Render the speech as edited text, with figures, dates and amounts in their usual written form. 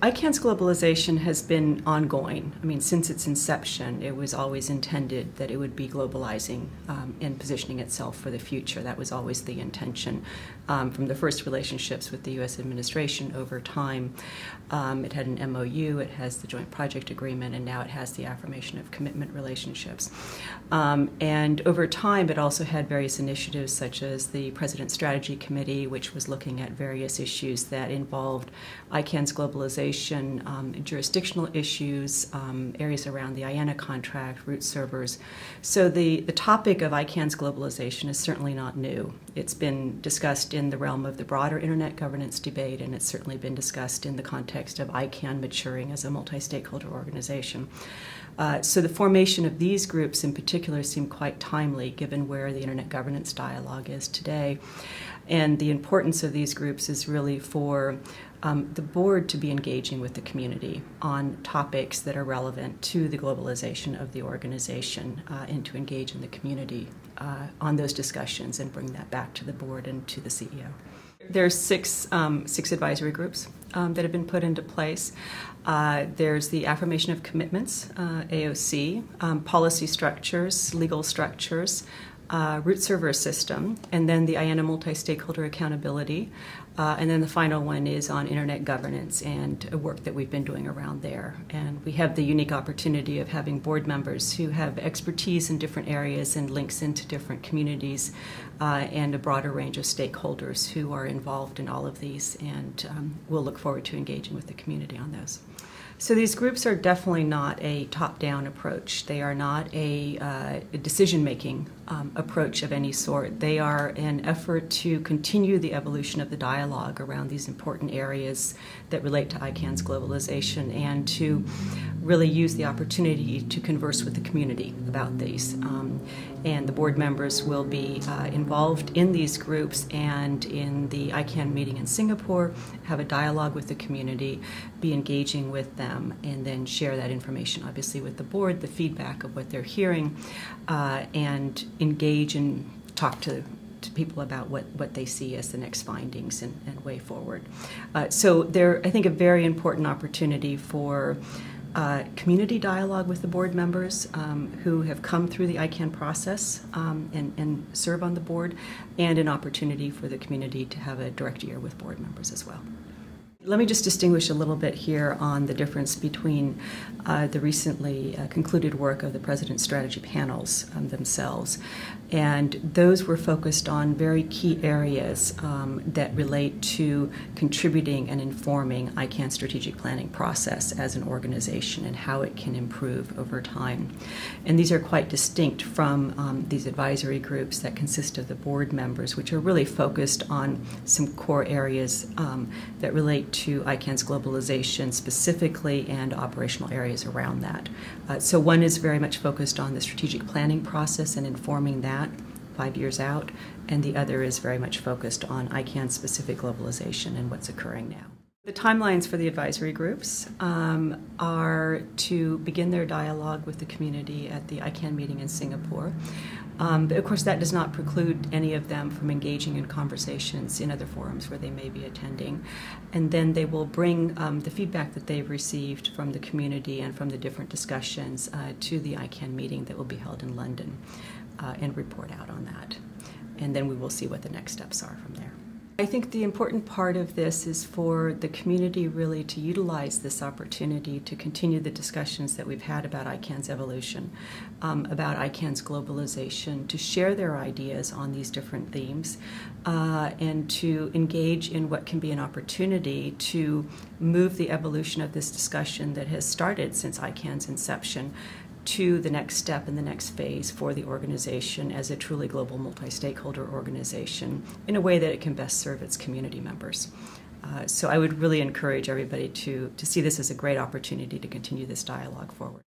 ICANN's globalization has been ongoing. I mean, since its inception, it was always intended that it would be globalizing and positioning itself for the future. That was always the intention from the first relationships with the U.S. administration over time. It had an MOU, it has the Joint Project Agreement, and now it has the affirmation of commitment relationships. And over time, it also had various initiatives such as the President's Strategy Committee, which was looking at various issues that involved ICANN's globalization, jurisdictional issues, areas around the IANA contract, root servers. So the topic of ICANN's globalization is certainly not new. It's been discussed in the realm of the broader internet governance debate, and it's certainly been discussed in the context of ICANN maturing as a multi-stakeholder organization. So the formation of these groups in particular seem quite timely given where the internet governance dialogue is today. And the importance of these groups is really for the board to be engaging with the community on topics that are relevant to the globalization of the organization and to engage in the community on those discussions and bring that back to the board and to the CEO. There are six advisory groups that have been put into place. There's the Affirmation of Commitments, AOC, Policy Structures, Legal Structures, Root Server System, and then the IANA Multi-Stakeholder Accountability, and then the final one is on internet governance and work that we've been doing around there. And we have the unique opportunity of having board members who have expertise in different areas and links into different communities and a broader range of stakeholders who are involved in all of these, and we'll look forward to engaging with the community on those. So these groups are definitely not a top-down approach. They are not a decision-making approach of any sort. They are an effort to continue the evolution of the dialogue around these important areas that relate to ICANN's globalization and to really use the opportunity to converse with the community about these. And the board members will be involved in these groups and in the ICANN meeting in Singapore, have a dialogue with the community, be engaging with them, and then share that information, obviously, with the board, the feedback of what they're hearing, and engage and talk to people about what they see as the next findings and way forward. So they're, I think, a very important opportunity for community dialogue with the board members who have come through the ICANN process and serve on the board, and an opportunity for the community to have a direct ear with board members as well. Let me just distinguish a little bit here on the difference between the recently concluded work of the President's Strategy panels themselves. And those were focused on very key areas that relate to contributing and informing ICANN's strategic planning process as an organization and how it can improve over time. And these are quite distinct from these advisory groups that consist of the board members, which are really focused on some core areas that relate to ICANN's globalization specifically and operational areas around that. So one is very much focused on the strategic planning process and informing that 5 years out, and the other is very much focused on ICANN's specific globalization and what's occurring now. The timelines for the advisory groups are to begin their dialogue with the community at the ICANN meeting in Singapore. But of course, that does not preclude any of them from engaging in conversations in other forums where they may be attending. And then they will bring the feedback that they've received from the community and from the different discussions to the ICANN meeting that will be held in London and report out on that. And then we will see what the next steps are from there. I think the important part of this is for the community really to utilize this opportunity to continue the discussions that we've had about ICANN's evolution, about ICANN's globalization, to share their ideas on these different themes, and to engage in what can be an opportunity to move the evolution of this discussion that has started since ICANN's inception to the next step and the next phase for the organization as a truly global multi-stakeholder organization in a way that it can best serve its community members. So I would really encourage everybody to see this as a great opportunity to continue this dialogue forward.